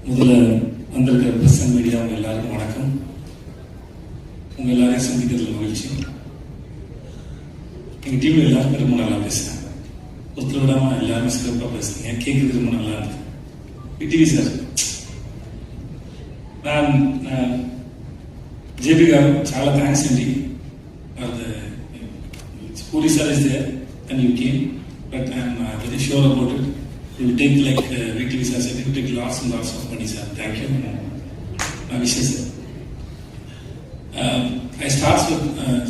முதல்ல வந்திருக்கிற press and media உங்க எல்லாருக்கும் வணக்கம். உங்க எல்லாரையும் சந்திக்கிறதுல மகிழ்ச்சி. எங்க டீம்ல எல்லாருமே ரொம்ப நல்லா பேசுறாங்க. ஒருத்தர் விடாம எல்லாருமே சிறப்பாக பேசுறீங்க. கேட்கறது ரொம்ப நல்லா இருக்கு. விடிவி சார், நான் ஜேபி గారు చాలా థ్యాంక్స్ అండి. Puri sir is there and you came, but I am very sure about it. You will take like VTV sir said, you will take lots and lots of money, sir. Thank you. My wishes, sir. I start with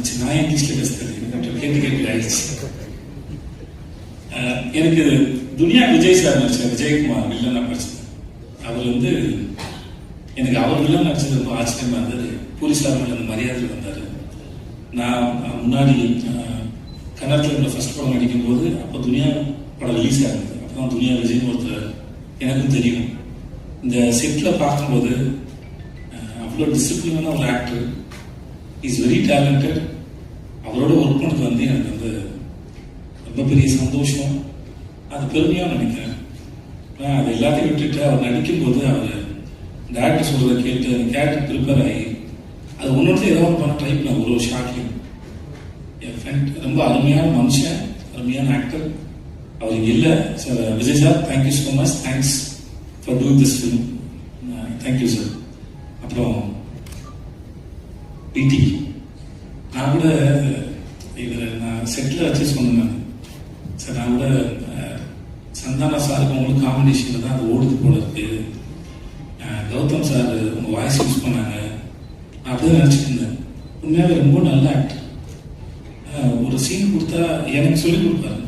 Chennai English University. Get guys. எனக்கு துனியா Vijay sir நடிச்ச விஜயகுமார் வில்லனா படிச்சது. அவர் வந்து எனக்கு அவர் villain நடிச்சது ரொம்ப ஆச்சரியமா இருந்தது. பூரி சார் மேல அந்த மரியாதை வந்தாரு. நான் முன்னாடி கன்னடத்தில் ஃபர்ஸ்ட் படம் நடிக்கும் போது அப்போ துனியா படம் ரிலீஸ் ஆகுது. அப்போ தான் துனியா விஜய்னு ஒருத்தர் எனக்கும் தெரியும். இந்த செட்டில் பார்க்கும்போது அவ்வளோ டிசிப்ளினான ஒரு ஆக்டர், இஸ் வெரி டேலண்டட். அவரோட ஒர்க் பண்ணது வந்து எனக்கு வந்து ரொம்ப பெரிய சந்தோஷம், அது பெருமையாக நினைக்கிறேன். அது எல்லாத்தையும் விட்டுட்டு அவர் நடிக்கும்போது அவர் இந்த ஆக்டர் சொல்கிறத கேட்டு அந்த கேரக்டர் ப்ரிப்பேர் ஆகி அது ஒன்னொருத்தர் ஏதாவது பண்ண ட்ரை பண்ண ஒரு ஷார்ட்லையும் என் ஃப்ரெண்ட் ரொம்ப அருமையான மனுஷன், அருமையான ஆக்டர். அவர் இங்கே இல்லை sir. Vijay sir, thank you so much. Thanks for doing this film. Thank you sir. அப்புறம் பிடி, நான் கூட இதில் நான் செட்டில் வச்சு சொன்னேன் சார். நான் கூட சந்தானா சாருக்கு உங்களுக்கு காம்பினேஷனில் தான் அது ஓடுது போல இருக்கு. கௌதம் சார் உங்கள் வாய்ஸ் யூஸ் பண்ணாங்க, நான் அப்படியே நினச்சிட்டு இருந்தேன். உண்மையாகவே ரொம்ப நல்ல ஆக்டர். ஒரு சீன் கொடுத்தா எனக்கு சொல்லிக் கொடுப்பாரு.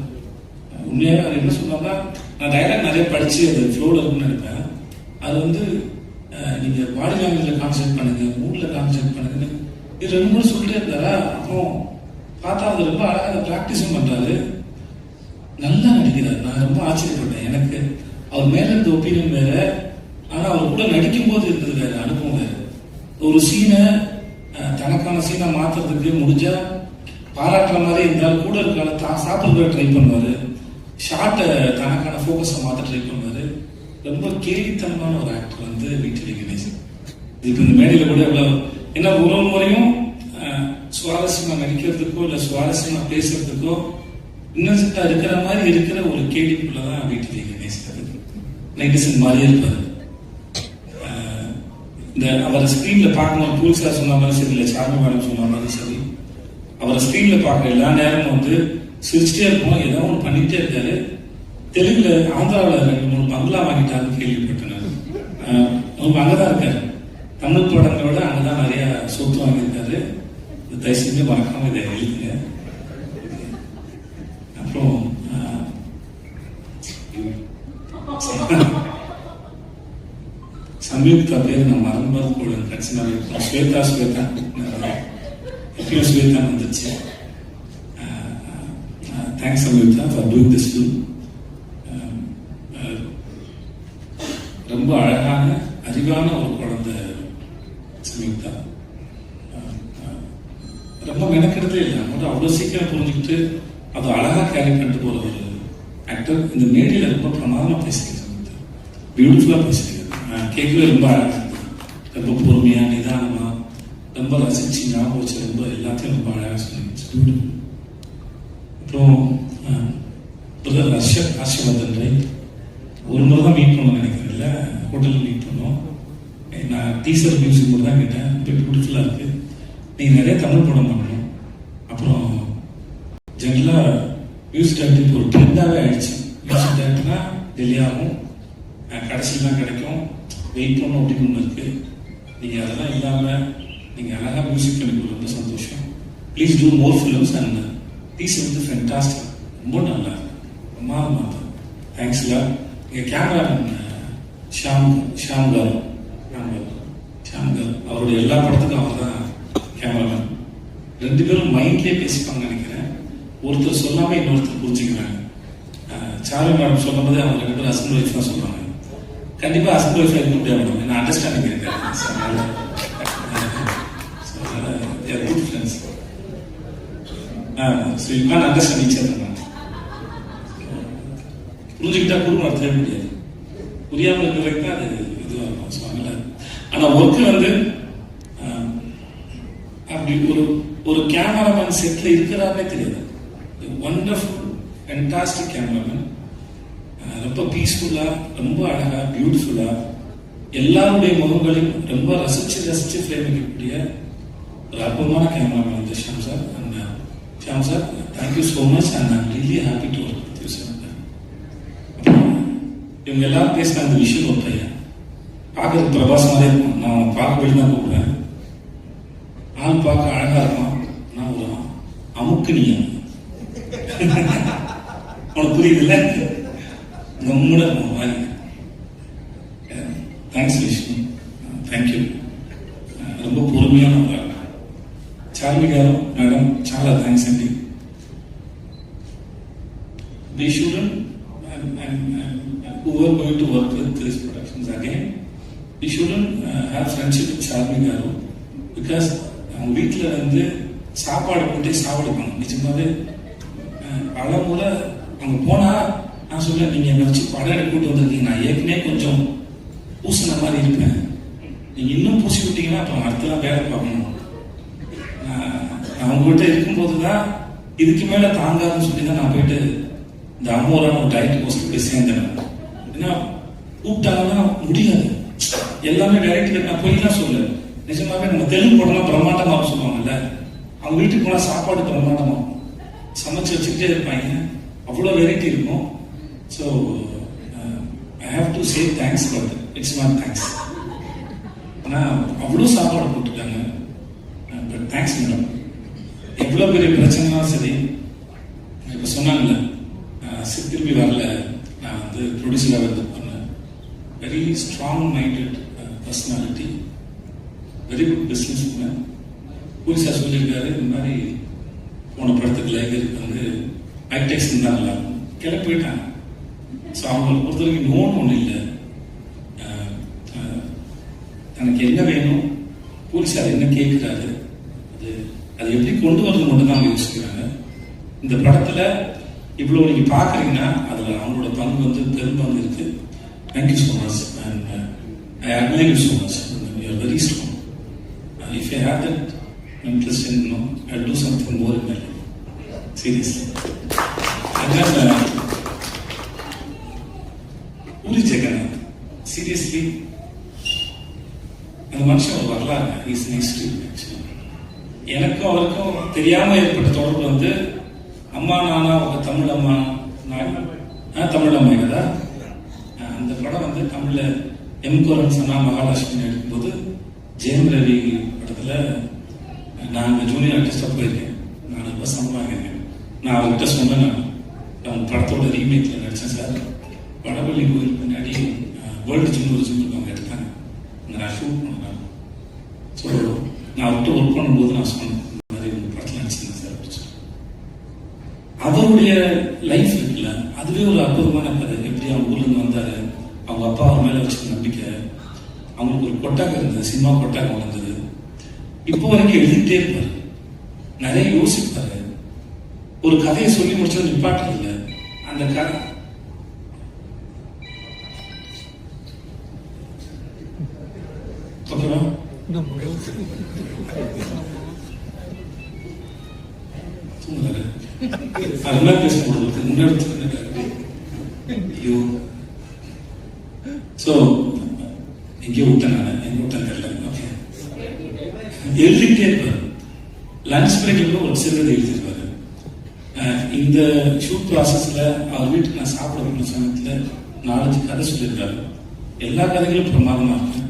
உண்மையாக அவர் என்ன சொன்னாங்கன்னா, நான் டைலாக் நிறைய படித்து அது ஃப்ளோவில் இருக்குன்னு நினைப்பேன். அது வந்து நீங்கள் பாடி லாங்குவேஜில் கான்சன்ட்ரேட் பண்ணுங்க, மூடில் கான்சன்ட்ரேட் பண்ணுங்கன்னு இது ரெண்டு மூணு சொல்லிட்டே இருந்தாரா. அப்புறம் பார்த்தா அது ரொம்ப அழகாக அதை ப்ராக்டிஸும் பண்ணுறாரு, நல்லா நடிக்கிறார். நான் ரொம்ப ஆச்சரியப்பட்டேன். எனக்கு அவர் மேலே இருந்த ஒப்பீனியன் வேற, ஆனால் அவர் கூட நடிக்கும் போது இருந்தது வேற, அனுபவம் வேற. ஒரு சீனை தனக்கான சீனை மாற்றுறதுக்கு முடிஞ்சா பாராட்டுற மாதிரி இருந்தாலும் கூட இருக்கால தான் சாப்பிட்ற ட்ரை பண்ணுவார். ஷார்ட்டை தனக்கான ஃபோக்கஸை மாற்ற ட்ரை பண்ணுவார். ரொம்ப கேலித்தனமான ஒரு ஆக்டர் வந்து வீட்டில் கணேசன். இப்போ இந்த மேடையில் கூட எவ்வளோ என்ன ஒரு முறையும் சுவாரஸ்யமாக நடிக்கிறதுக்கோ இல்லை சுவாரஸ்யமாக பேசுறதுக்கோ இன்னசென்ட்டாக இருக்கிற மாதிரி இருக்கிற ஒரு கேள்விக்குள்ள தான் வீட்டில் கணேசன் நைட்டிசன் மாதிரியே இருப்பார். இந்த அவரை ஸ்க்ரீனில் பார்க்கணும், பூல் சார் சொன்ன மாதிரி சரி, இல்லை சாமி மேடம் சொன்ன மாதிரி சரி, அவரை ஸ்க்ரீனில் பார்க்குற எல்லா நேரமும் வந்து சிரிச்சிட்டே இருப்போம், ஏதோ ஒன்று பண்ணிகிட்டே இருக்காரு. தெலுங்குல ஆந்திராவில் 2-3 பங்களா வாங்கிட்டாருன்னு கேள்விப்பட்டேன். அவங்க அங்கே தான் இருக்காரு. தமிழ் படங்களோட அங்கே தான் நிறைய சொத்து வாங்கியிருக்காரு. தயவு செஞ்சு மறக்காம இதை எழுதுங்க. அப்புறம் சம்யுக்தா பேர் நான் மறந்து கூட பிரச்சனை. ஸ்வேதா எப்பயும் ஸ்வேதா வந்துச்சு. Thanks Samyuktha for doing this film. ரொம்ப அழகான அறிவான ஒரு குழந்தை சம்யுக்தா. ரொம்ப மெனக்கெடுத்தே இல்லை, மட்டும் அவ்வளோ சீக்கிரம் புரிஞ்சுக்கிட்டு அது அழகாக கேரி பண்ணிட்டு போகிற ஒரு ஆக்டர். இந்த மேடையில் ரொம்ப பிரமாதமாக பேசிக்கிறது, பியூட்டிஃபுல்லாக பேசிக்கிறது. கேட்கவே ரொம்ப அழகாக இருந்தது. ரொம்ப பொறுமையாக நிதானமாக ரொம்ப ரசிச்சு ஞாபகம் வச்சு ரொம்ப எல்லாத்தையும் ரொம்ப அழகாக சொன்னீங்க. அப்புறம் பிரதர் ஹர்ஷவர்தன் ரைட், ஒரு முறை தான் மீட் பண்ணோம் நினைக்கிறேன், இல்லை ஹோட்டலில் மீட் பண்ணோம். நான் டீசர் மியூசிக் கூட தான் கேட்டேன். ரொம்ப பியூட்டிஃபுல்லாக இருக்குது. நீங்கள் நிறைய தமிழ் படம் பண்ணணும். அப்புறம் ஜென்ரலாக மியூசிக் டேரக்டர் இப்போ ஒரு ட்ரெண்டாகவே ஆயிடுச்சு. மியூசிக் டேரக்டர்னா டெல்லி ஆகும், கடைசியில் தான் கிடைக்கும், வெயிட் பண்ணணும் அப்படின்னு ஒன்று இருக்குது. நீங்கள் அதெல்லாம் இல்லாமல் நீங்கள் அழகாக மியூசிக் பண்ணி ரொம்ப சந்தோஷம். Please do more films and peace வந்து ஃபேண்டாஸ்டிக், ரொம்ப நல்லா பிரமாதமாக. தேங்க்ஸ் இல்லை. எங்கள் கேமராமேன் ஷாம் கார் அவருடைய எல்லா படத்துக்கும் அவர் தான் கேமராமேன். 2 பேரும் மைண்ட்லேயே பேசிப்பாங்க நினைக்கிறேன். ஒருத்தர் சொல்லாமல் இன்னொருத்தர் புரிஞ்சுக்கிறாங்க. சார்லி மேடம் சொல்லும் போதே அவங்க 2 பேரும் ஹஸ்பண்ட் ஒய்ஃப் தான் சொல்லுவாங்க. கண்டிப்பாக ஹஸ்பண்ட் ஒய்ஃப் இருக்க முடியாது, ஏன்னா அண்டர்ஸ்டாண்டிங் இருக்காது. Good friends. So you can understand each other. புரிஞ்சுக்கிட்டா குடும்பம் தேவை முடியாது, புரியாமல் இருக்கிறதுக்கு தான் அது இதுவாகும். சொன்னாங்கல்ல. ஆனால் ஒர்க்கு வந்து அப்படி ஒரு கேமராமேன் செட்டில் இருக்கிறாருன்னே தெரியாது. ஒண்டர்ஃபுல் ஃபென்டாஸ்டிக் கேமராமேன், ரொம்ப பீஸ்ஃபுல்லாக, ரொம்ப அழகாக, பியூட்டிஃபுல்லாக எல்லாருடைய முகங்களையும் ரொம்ப ரசித்து ஃப்ரேம் வைக்கக்கூடிய ஒரு அற்புதமான கேமராமேன் வந்து Shyam sir. And Shyam sir, thank you so much and I'm really happy to work with you sir. இவங்க எல்லாரும் பேசின அந்த விஷயம் ஒரு பையன் பார்க்கறதுக்கு பிரபாஸ் மாதிரியே இருக்கும். நான் பார்க்க போய் தான் கூப்பிடுவேன். ஆள் பார்க்க அழகா இருக்கான். நான் ஒரு அமுக்குனியன் உனக்கு புரியுதுல்ல? நம்மட மாதிரி. Thanks Vishnu, thank you. ரொம்ப பொறுமையான చార్మి గారు, మేడం చాలా థ్యాంక్స్ అండి. We shouldn't, who are going to work with these productions again, we shouldn't have friendship with Charmi garu because அவங்க வீட்டில் வந்து சாப்பாடு போட்டு சாப்பிடுவாங்க. நிச்சயமாவே பல முறை அவங்க போனால் நான் சொல்லுவேன், நீங்கள் என்னை வச்சு படம் எடுக்க கூட்டு வந்திருக்கீங்க, நான் ஏற்கனவே கொஞ்சம் பூசின மாதிரி இருப்பேன், நீங்கள் இன்னும் பூசி விட்டீங்கன்னா அப்புறம் அடுத்தலாம் வேலை பார்க்கணும். அவங்ககிட்ட இருக்கும்போது தான் இதுக்கு மேலே தாங்காதுன்னு சொல்லி தான் நான் போயிட்டு இந்த அம்மோரான ஒரு டயட் கோர்ஸ் போய் சேர்ந்தேன். ஏன்னா கூப்பிட்டாங்கன்னா முடியாது, எல்லாமே வெரைட்டி. நான் போய்லாம் சொல்ல, நிஜமாவே நம்ம தெலுங்கு படம்லாம் பிரம்மாண்டமாக சொல்லுவாங்கல்ல, அவங்க வீட்டுக்கு போனால் சாப்பாடு பிரம்மாண்டமாகும், சமைச்சு வச்சுக்கிட்டே இருப்பாங்க, அவ்வளோ வெரைட்டி இருக்கும். So I have to say thanks, but it's not thanks. ஆனால் அவ்வளோ சாப்பாடு போட்டுட்டாங்க. But thanks madam. எவ்வளோ பெரிய பிரச்சனைனாலும் சரி, இப்போ சொன்னாங்கல்ல, திரும்பி வரல, நான் வந்து ப்ரொடியூசராக வந்து பண்ணேன். Very strong minded personality, very good business man. போலீஸாக சொல்லியிருக்காரு, இந்த மாதிரி போன படத்துக்கு லைப்ரரிக்கு வந்து ஆக்டேக்ஸ் இருந்தாங்களா கிளம்பி போயிட்டாங்க. ஸோ அவங்களை பொறுத்த வரைக்கும் நோன்னு ஒன்றும் இல்லை. தனக்கு என்ன வேணும், போலீஸார் என்ன கேட்குறாரு, அதை எப்படி கொண்டு வரது மட்டும் தான் யோசிக்கிறாங்க. இந்த படத்துல இவ்வளவு நீங்க பாக்குறீங்கன்னா அதுல அவங்களோட பங்கு வந்து பெரும்பங்கு இருக்கு. Thank you so much and I admire you so much. You are very strong. If I have that interest in no, I will do something more in my life, seriously. Puri Jagannath, seriously அந்த மனுஷன் ஒரு வரலாறு. இஸ் நெக்ஸ்ட் ஆக்சுவலி எனக்கும் அவருக்கும் தெரியாம ஏற்பட்ட தொடர்பு வந்து அம்மா நானா ఒక தமிழ் அம்மா, தமிழ் அம்மா కదా. அந்த படம் வந்து தமிழ்ல எம் கோரன் சனா மகாலட்சுமி எடுக்கும்போது ஜெயம் ரவி படத்துல நான் ஜூனியர் ஆர்டிஸ்டா போயிருக்கேன். 4 ரூபாய் சம்பளம். நான் அவர்கிட்ட சொன்னேன், நான் படத்தோட ரீமேக்ல நடிச்சேன் சார், வடபள்ளி கோயில் பின்னாடி வேர்ல்டு ஜிம் ஒரு ஜிம் அவங்க எடுத்தாங்க, நான் ஷூட் பண்ணேன். ஸோ நான் அவர்கிட்ட ஒர்க் பண்ணும்போது நான் சொன்னேன், இந்த மாதிரி ஒரு படத்தில் நடிச்சிருந்தேன் சார் அப்படின்னு சொல்லி. அவருடைய லைஃப் இருக்குல்ல, அதுவே ஒரு அற்புதமான கதை. எப்படி அவங்க ஊர்லேருந்து வந்தாரு, அவங்க அப்பா அவர் மேலே வச்சுக்க நம்பிக்கை, அவங்களுக்கு ஒரு கொட்டாக இருந்தது, சினிமா கொட்டாக வளர்ந்தது. இப்போ வரைக்கும் எழுதிட்டே இருப்பாரு, நிறைய யோசிப்பாரு. ஒரு கதையை சொல்லி முடிச்சது நிப்பாட்டது இல்லை. அந்த கதை ஓகேவா? அதெல்லாம் பேசப்படுறது முன்னெடுத்து ஐயோ. ஸோ எங்கேயோ விட்டேன், நான் எங்க விட்டேன் தெரியல. ஓகே, எழுதிக்கிட்டே இருப்பாரு. லஞ்ச் பிரேக்ல ஒரு சிறுகதை எழுதிருப்பாரு. இந்த ஷூட் ப்ராசஸ்ல அவர் வீட்டுக்கு நான் சாப்பிட போன சமயத்துல 4-5 கதை சொல்லியிருக்காரு. எல்லா கதைகளும் பிரமாதமா இருக்கும்.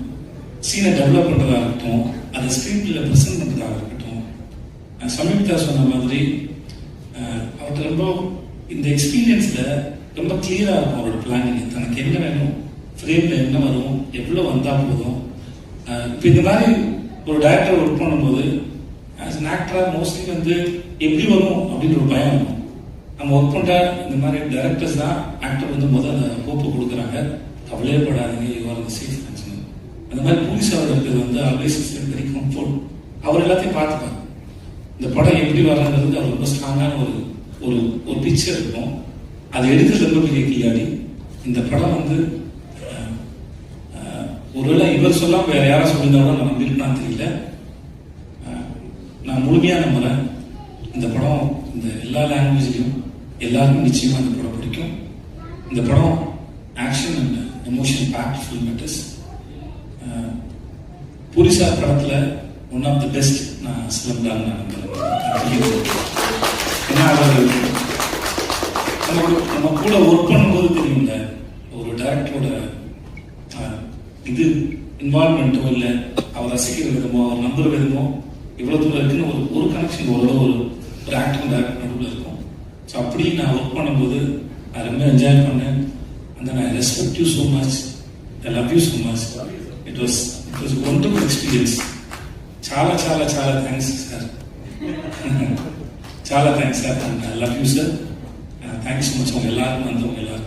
சீனை டெவலப் பண்றதா இருக்கட்டும், அதை ஸ்கிரீன் பிளேல பிரசன்ட் பண்றதாக இருக்கட்டும். சமீபத்தா சொன்ன மாதிரி அவர்கிட்ட ரொம்ப இந்த எக்ஸ்பீரியன்ஸ்ல ரொம்ப கிளியரா இருக்கும் அவரோட பிளானிங். தனக்கு என்ன வேணும், ஃப்ரேம்ல என்ன வரும், எவ்வளவு வந்தா போதும். இப்போ இந்த மாதிரி ஒரு டைரக்டர் ஒர்க் பண்ணும்போது ஆஸ் அன் ஆக்டரா மோஸ்ட்லி வந்து எப்படி வரும் அப்படின்ற ஒரு பயம் இருக்கும். நம்ம ஒர்க் பண்ற இந்த மாதிரி டைரக்டர்ஸ் தான் ஆக்டர் வந்து முதல்ல ஹோப்பு கொடுக்குறாங்க, கவலையே படாதீங்க, யூஆர் இந்த சேஃப். அந்த மாதிரி போலீஸாக இருக்கிறது வந்து ஆல்வேஸ் வெரி கம்ஃபர்ட். அவர் எல்லாத்தையும் பார்த்துப்பாங்க. இந்த படம் எப்படி வரணுங்கிறது அவர் ரொம்ப ஸ்ட்ராங்கான ஒரு பிக்சர் இருக்கும். அதை எடுக்கிறது ரொம்ப பெரிய கிளியாடி. இந்த படம் வந்து ஒருவேளை இவர் சொல்லாம வேற யாரும் சொல்லியிருந்தா கூட நான் நம்பியிருக்கேன்னு தெரியல. நான் முழுமையா நம்புறேன் இந்த படம் இந்த எல்லா லாங்குவேஜ்லையும் எல்லாருக்கும் நிச்சயமா இந்த படம் பிடிக்கும். இந்த படம் action and emotion packed film it is. புரிசா படத்துல ஒன் ஆஃப் தி பெஸ்ட் நான் சிலம்தான் நான் நம்புறேன். ஏன்னா அவர் நம்ம கூட ஒர்க் பண்ணும்போது தெரியும்ல ஒரு டைரக்டரோட இது இன்வால்மெண்ட்டோ இல்லை அவர் ரசிக்கிற விதமோ அவர் நம்புற விதமோ இவ்வளவு தூரம் இருக்குன்னு ஒரு கனெக்ஷன் ஓரளவு ஒரு ஆக்டிங் டைரக்டர் நடுவில் இருக்கும். ஸோ அப்படி நான் ஒர்க் பண்ணும்போது நான் ரொம்ப என்ஜாய் பண்ணேன். அந்த I respect you so much, I love you so much. It was wonderful experience. చాలా చాలా చాలా థ్యాంక్స్ సార్. చాలా thanks sir. I love you sir. Thanks so much. உங்க எல்லாருக்கும் வந்தவங்க எல்லாரும்